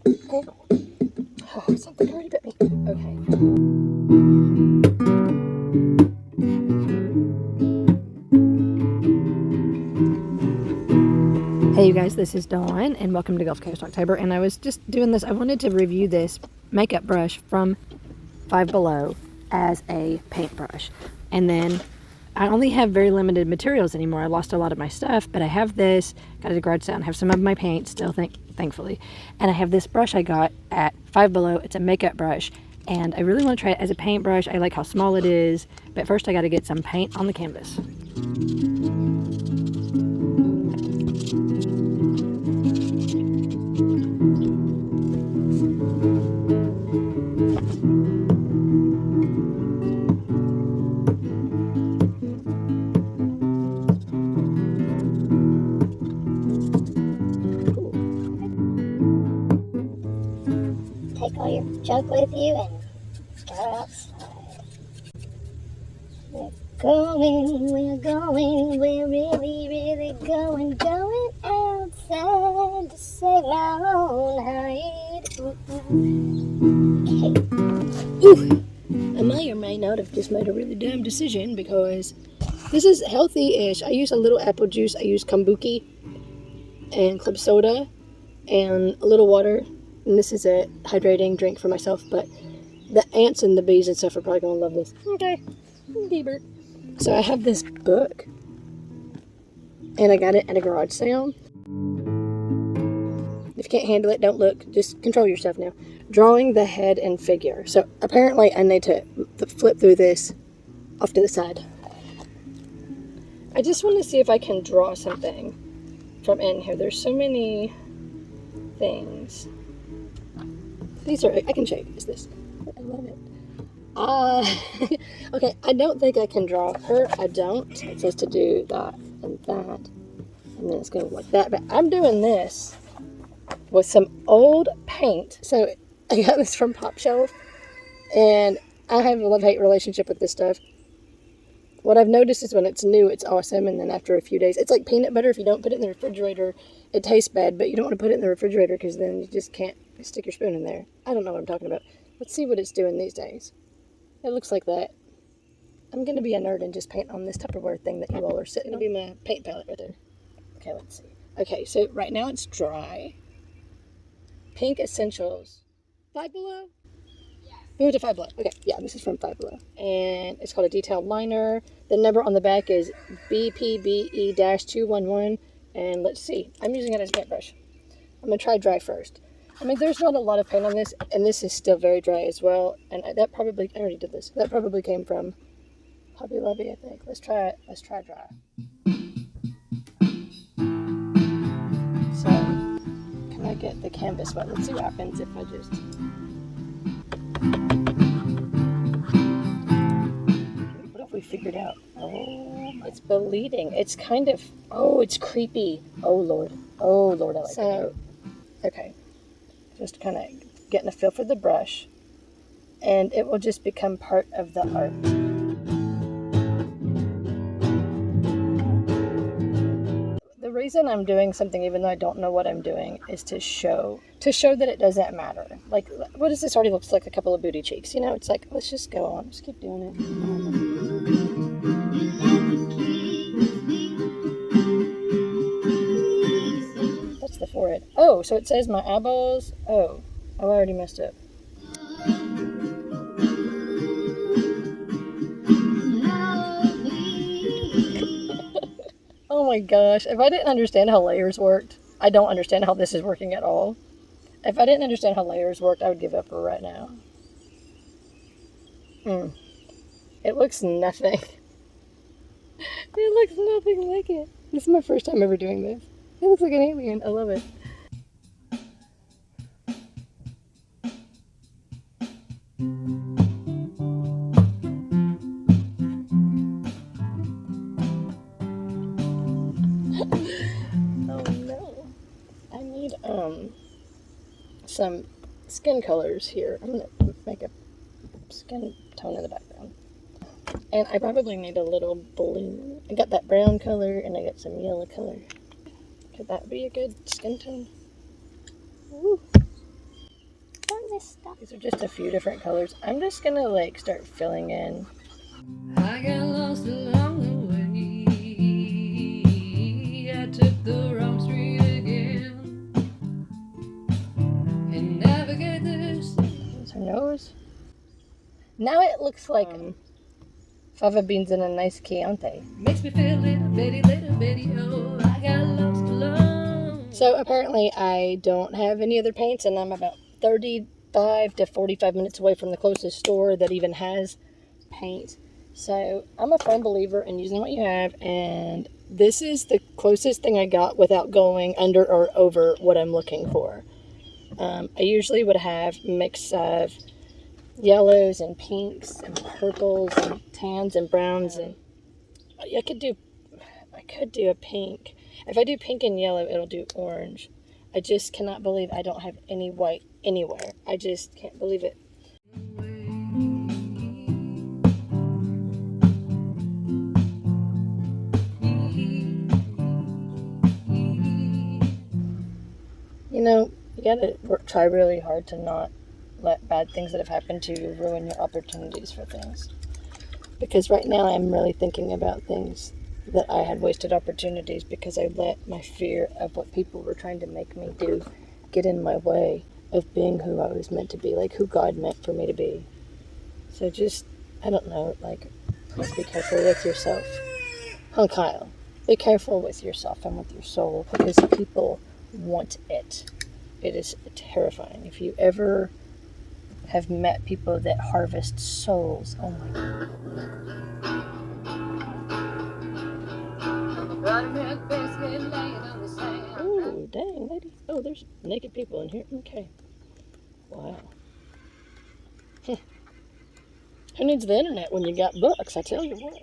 Okay. Oh, something already bit me. Okay. Hey you guys, this is Dawn and welcome to Gulf Coast October, and I was just doing this. I wanted to review this makeup brush from Five Below as a paintbrush, and then I only have very limited materials anymore. I lost a lot of my stuff, but I have this, got it at a garage sale, and have some of my paint still, thankfully, and I have this brush I got at Five Below. It's a makeup brush, and I really want to try it as a paintbrush. I like how small it is, but first I got to get some paint on the canvas. Take all your junk with you and go outside. We're really going outside to save our own hide. Ooh, I may or may not have just made a really dumb decision because this is healthy-ish. I use a little apple juice. I use kombucha and club soda and a little water. And this is a hydrating drink for myself, but the ants and the bees and stuff are probably going to love this. Okay, Bieber. So I have this book, and I got it at a garage sale. If you can't handle it, don't look. Just control yourself now. Drawing the head and figure. So apparently I need to flip through this off to the side. I just want to see if I can draw something from in here. There's so many things. These are, I can show you guys this. I love it. Okay, I don't think I can draw her. I don't. It says to do that and that. And then it's going to look like that. But I'm doing this with some old paint. So I got this from Pop Shelf. And I have a love-hate relationship with this stuff. What I've noticed is when it's new, it's awesome. And then after a few days, it's like peanut butter. If you don't put it in the refrigerator, it tastes bad. But you don't want to put it in the refrigerator because then you just can't stick your spoon in there. I don't know what I'm talking about. Let's see what it's doing these days. It looks like that. I'm going to be a nerd and just paint on this Tupperware thing that you all are sitting on. It's going to be my paint palette right there. Okay, let's see. Okay, so right now it's dry. Pink Essentials. Five Below? Yes. We went to Five Below. Okay, yeah, this is from Five Below. And it's called a detailed liner. The number on the back is BPBE-211. And let's see. I'm using it as a paintbrush. I'm going to try dry first. I mean, there's not a lot of paint on this, and this is still very dry as well. And that probably, I already did this. That probably came from Hobby Lobby, I think. Let's try it. Let's try dry. So, can I get the canvas wet? Let's see what happens if I just... What have we figured out? Oh, it's bleeding. It's kind of, oh, it's creepy. Oh, Lord. Oh, Lord, I like it. So, okay. Just kind of getting a feel for the brush, and it will just become part of the art. The reason I'm doing something even though I don't know what I'm doing is to show that it doesn't matter. Like, what does this already looks like? A couple of booty cheeks, you know? It's like, let's just go on, just keep doing it. That's the forehead. Oh, so it says my eyeballs. Oh, I already messed up. Oh my gosh, if I didn't understand how layers worked, I don't understand how this is working at all. If I didn't understand how layers worked, I would give up right now. It looks nothing. It looks nothing like it. This is my first time ever doing this. It looks like an alien. I love it. Oh no. I need some skin colors here. I'm gonna make a skin tone in the background. And I probably need a little blue. I got that brown color and I got some yellow color. Could that be a good skin tone? Woo. this stuff. These are just a few different colors. I'm just gonna like start filling in. I got lost along the way. I took the wrong street again. And navigate this. There's her nose. Now it looks like fava beans in a nice Chianti. Makes me feel little bitty, oh, I got lost alone. So apparently I don't have any other paints, and I'm about 35 to 45 minutes away from the closest store that even has paint. So I'm a firm believer in using what you have, and this is the closest thing I got without going under or over what I'm looking for. I usually would have a mix of yellows and pinks and purples and tans and browns, and I could do a pink. If I do pink and yellow, it'll do orange. I just cannot believe I don't have any white anywhere. I just can't believe it. You know, you gotta try really hard to not let bad things that have happened to you ruin your opportunities for things. Because right now I'm really thinking about things that I had wasted opportunities because I let my fear of what people were trying to make me do get in my way of being who I was meant to be, like who God meant for me to be. So just, I don't know, like, please be careful with yourself. Huh, Kyle? Be careful with yourself and with your soul, because people want it. It is terrifying. If you ever have met people that harvest souls, oh my God. Ooh, dang, lady. Oh, there's naked people in here. Okay. Wow. Who needs the internet when you got books? I tell you what.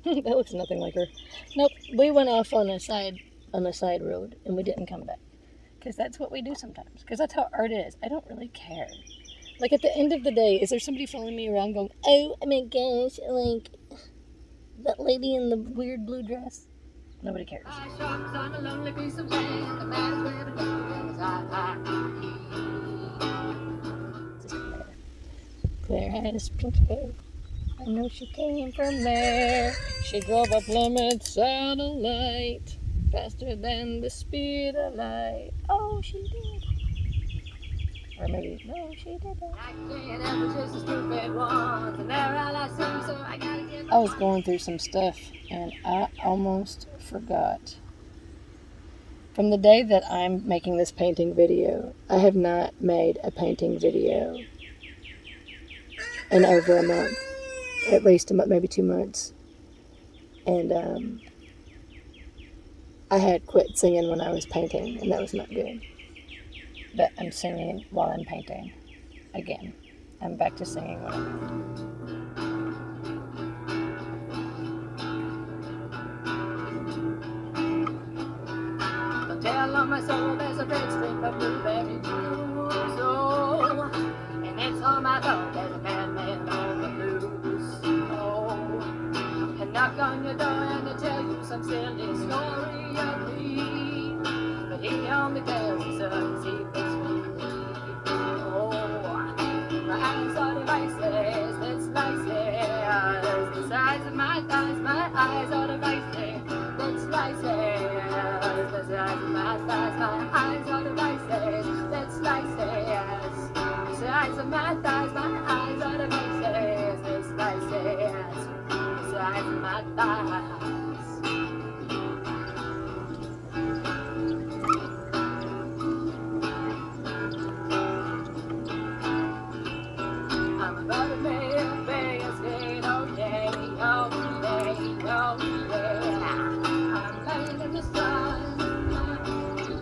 That looks nothing like her. Nope, we went off on a side road and we didn't come back. Because that's what we do sometimes. Because that's how art is. I don't really care. Like, at the end of the day, is there somebody following me around going, oh my gosh, like, that lady in the weird blue dress? Nobody cares. Claire has pink hair. I know she came from there. She drove a Plymouth Satellite faster than the speed of light. Oh, she did. Or maybe, no, she didn't. I was going through some stuff and I almost forgot. From the day that I'm making this painting video, I have not made a painting video in over a month. At least maybe 2 months. And I had quit singing when I was painting, and that was not good. But I'm singing while I'm painting. Again, I'm back to singing when I'm painting. The tale of my soul, there's a red streak of blueberry juice. Oh, and it's on my throat, there's a madman on the blues. Oh, and knock on your door and they tell you some silly story of me. But he only tells you some secrets me. Oh, my eyes are devices, that's slices. The size of my thighs, my eyes are devices, that's slices. The size of my thighs, my eyes are devices, that's slices. The size of my thighs, my eyes are devices, that's slices. The size of my thighs. I'm about to make a Vegas state, oh yeah, oh yeah, oh yeah. I'm laying in the sun,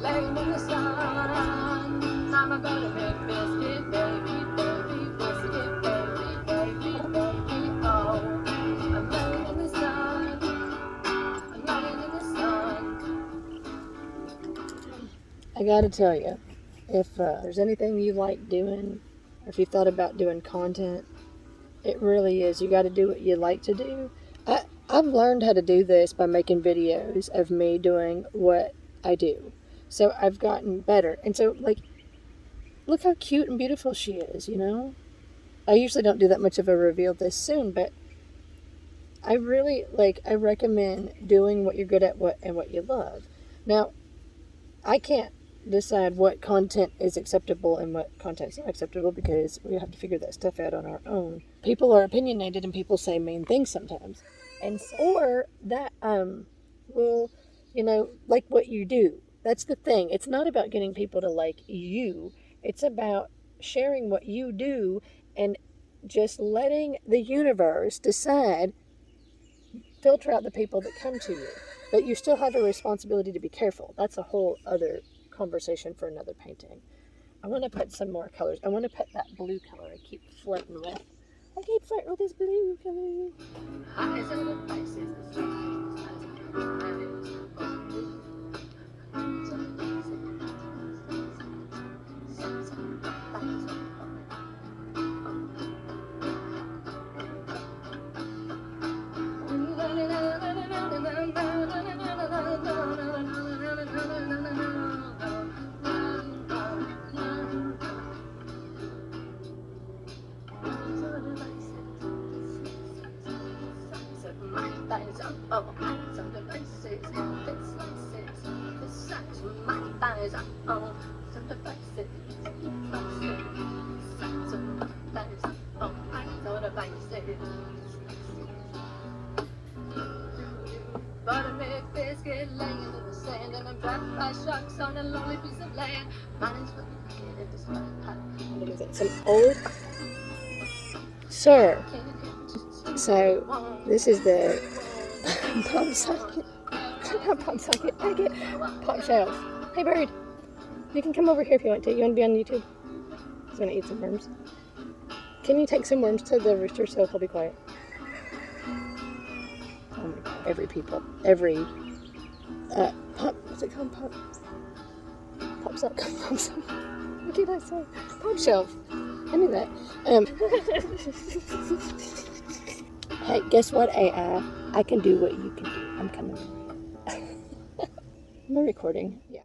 laying in the sun. I'm about to make biscuit, baby, baby, biscuit, baby, baby, baby, oh. I'm laying in the sun, I'm laying in the sun. I gotta tell you, if there's anything you like doing, or if you thought about doing content, it really is. You got to do what you like to do. I've learned how to do this by making videos of me doing what I do. So I've gotten better. And so, like, look how cute and beautiful she is, you know? I usually don't do that much of a reveal this soon, but I really, I recommend doing what you're good at and what you love. Now, I can't decide what content is acceptable and what content's not acceptable because we have to figure that stuff out on our own. People are opinionated and people say mean things sometimes. And or that, well, like what you do. That's the thing. It's not about getting people to like you. It's about sharing what you do and just letting the universe decide, filter out the people that come to you. But you still have a responsibility to be careful. That's a whole other conversation for another painting. I want to put some more colors. I want to put that blue color I keep flirting with. I keep flirting with this blue color. Buttermilk biscuit laying in the sand, and I'm trapped by sharks on a lonely piece of land. Mine is Some old sir. So this is the pop socket. Not pop socket. Packet. Pop shelf. Hey bird, you can come over here if you want to. You want to be on YouTube? He's gonna eat some worms. Can you take some worms to the rooster so he'll be quiet? Oh my god, every pop, what's it called? Pop sock. What did I say? Pop shelf. I knew that. Hey, guess what, AI? I can do what you can do. I'm coming. I'm recording. Yeah.